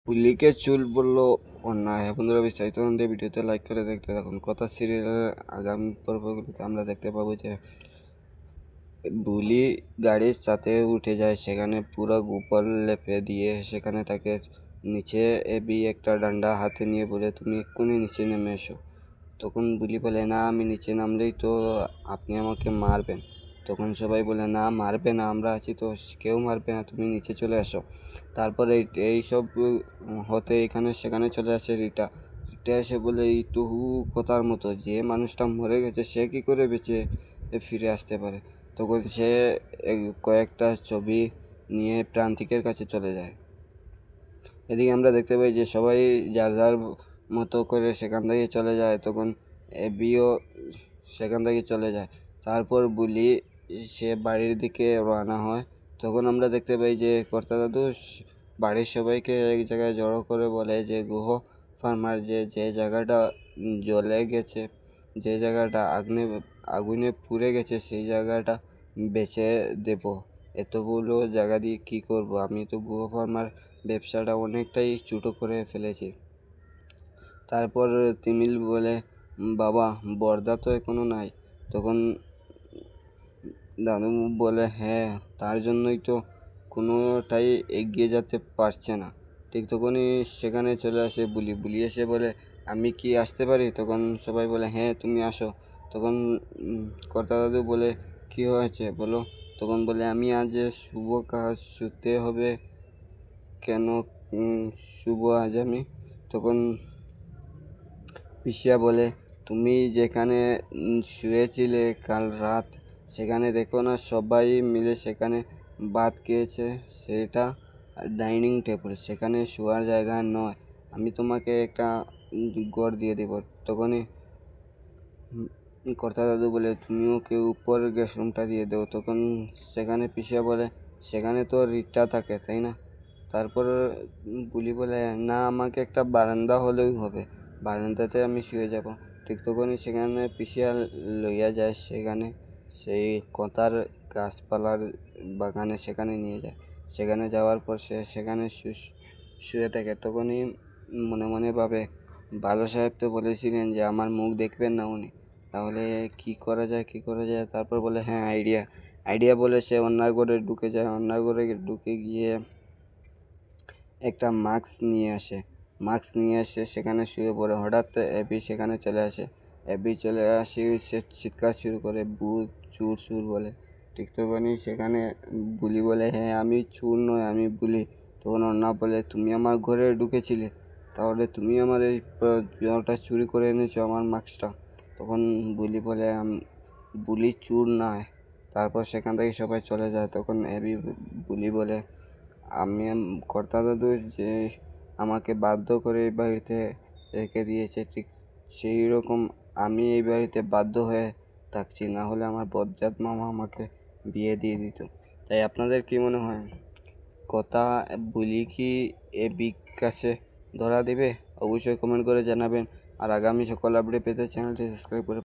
পুলিকে চুল বললো অন্যায়। বন্ধুরা, বিস্তারিত জানতে ভিডিওতে লাইক করে দেখতে থাকুন। কথা সিরিয়ালের আগামী পর্বগুলিতে আমরা দেখতে পাবো যে বুলি গাড়ির সাথে উঠে যায়, সেখানে পুরো গোপাল লেপে দিয়ে সেখানে তাকে নিচে এবি একটা ডান্ডা হাতে নিয়ে বলে, তুমি এক্ষুনি নিচে নেমে এসো। তখন বুলি বলে, না, আমি নিচে নামলেই তো আপনি আমাকে মারবেন। তখন সবাই বলে, না, মারবে না, আমরা আছি তো, কেউ মারবে না, তুমি নিচে চলে আসো। তারপরে এইসব হতে এখানে সেখানে চলে আসে রিটা। রিটা এসে বলে, এই তহু কথার মতো, যে মানুষটা মরে গেছে সে কি করে বেঁচে ফিরে আসতে পারে। তখন সে কয়েকটা ছবি নিয়ে প্রান্তিকের কাছে চলে যায়। এদিকে আমরা দেখতে পাই যে সবাই যার যার মতো করে সেখান থেকে চলে যায়। তখন এবিও সেখান থেকে চলে যায়। তারপর বুলি সে বাড়ির দিকে রওনা হয়। তখন আমরা দেখতে পাই যে কর্তা দাদু বাড়ির সবাইকে এক জায়গায় জড়ো করে বলে যে গুহ ফার্মার যে জায়গাটা জ্বলে গেছে, যে জায়গাটা আগুনে পুড়ে গেছে, সেই জায়গাটা বেচে দেব। এতগুলো জায়গা দিয়ে কী করব, আমি তো গুহ ফার্মার ব্যবসাটা অনেকটাই ছোটো করে ফেলেছি। তারপর তিমিল বলে, বাবা, বর্দা তো এখনো নাই। তখন দাদু বলে, হ্যাঁ, তার জন্যই তো কোনোটাই এগিয়ে যেতে পারছে না। ঠিক তখনই সেখানে চলে আসে বুলি এসে বলে, আমি কি আসতে পারি? তখন সবাই বলে, হ্যাঁ, তুমি আসো। তখন কর্তা দাদু বলে, কি হয়েছে বলো। তখন বলে, আমি আজ শুভ কাজ শুতে হবে। কেন শুভ আজ আমি? তখন পিসিয়া বলে, তুমি যেখানে শুয়েছিলে কাল রাত, সেখানে দেখো না সবাই মিলে সেখানে ভাত খেয়েছে, সেটা ডাইনিং টেবিল, সেখানে শোয়ার জায়গা নয়। আমি তোমাকে একটা ঘর দিয়ে দেব। তখনই কর্তা দাদু বলে, তুমিও কেউ উপর গেস্ট রুমটা দিয়ে দেও। তখন সেখানে পিসিয়া বলে, সেখানে তো রিটা থাকে, তাই না? তারপর বুলি বলে, না, আমাকে একটা বারান্দা হলেই হবে, বারান্দাতে আমি শুয়ে যাব। ঠিক তখনই সেখানে পিসিয়া লইয়া যায় সেখানে সেই কথার গাছপালার বাগানে, সেখানে নিয়ে যায়। সেখানে যাওয়ার পর সে সেখানে শুয়ে থাকে। তখনই মনে মনে ভাবে, ভালো সাহেব তো বলেছিলেন যে আমার মুখ দেখবেন না উনি, তাহলে কি করা যায়। তারপর বলে, হ্যাঁ, আইডিয়া বলে সে অন্যার ঘরে ঢুকে যায়। অন্যার ঘরে ঢুকে গিয়ে একটা মাস্ক নিয়ে আসে সেখানে শুয়ে পড়ে। হঠাৎ অ্যাবি সেখানে চলে আসে। সে চিৎকার শুরু করে, ভূত, চুর বলে। ঠিক তখনই সেখানে বুলি বলে, হ্যাঁ, আমি চুর নয়, আমি বুলি। তখন অন্না বলে, তুমি আমার ঘরে ঢুকেছিলে, তাহলে তুমি আমার এই জলটা চুরি করে এনেছো, আমার মাস্কটা। তখন বুলি বলে, বুলি চুর নয়। তারপর সেখান থেকে সবাই চলে যায়। তখন বুলি বলে, আমি কর্তা দাদু যে আমাকে বাধ্য করে এই বাড়িতে রেখে দিয়েছে, ঠিক সেই রকম আমি এই বাড়িতে বাধ্য হয়ে থাকছি, না হলে আমার বজ্জাত মামা আমাকে বিয়ে দিয়ে দিত। তাই আপনাদের কি মনে হয়, কথা বুলি কি এ বিগ কাছে ধরা দেবে? অবশ্যই কমেন্ট করে জানাবেন। আর আগামী সকল আপডেট পেতে চ্যানেলটি সাবস্ক্রাইব করে